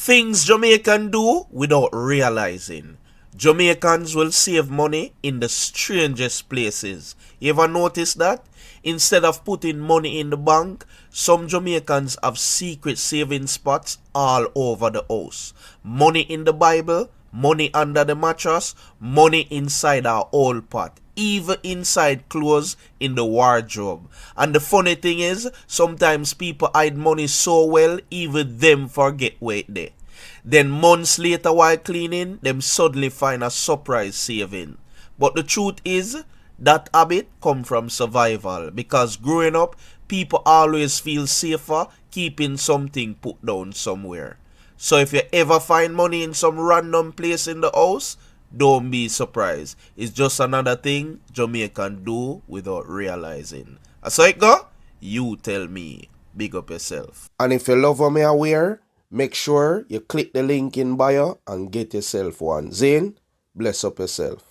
Things Jamaican do without realizing. Jamaicans will save money in the strangest places. You ever notice that? Instead of putting money in the bank, some Jamaicans have secret saving spots all over the house. Money in the Bible, money under the mattress, money inside our old pot, even inside clothes in the wardrobe. And the funny thing is, sometimes people hide money so well, even them forget where it there. Then months later while cleaning, them suddenly find a surprise saving. But the truth is, that habit come from survival, because growing up, people always feel safer keeping something put down somewhere. So if you ever find money in some random place in the house, don't be surprised. It's just another thing Jamaican do without realizing. So it go? You tell me. Big up yourself. And if you love what me aware, make sure you click the link in bio and get yourself one. Zane, bless up yourself.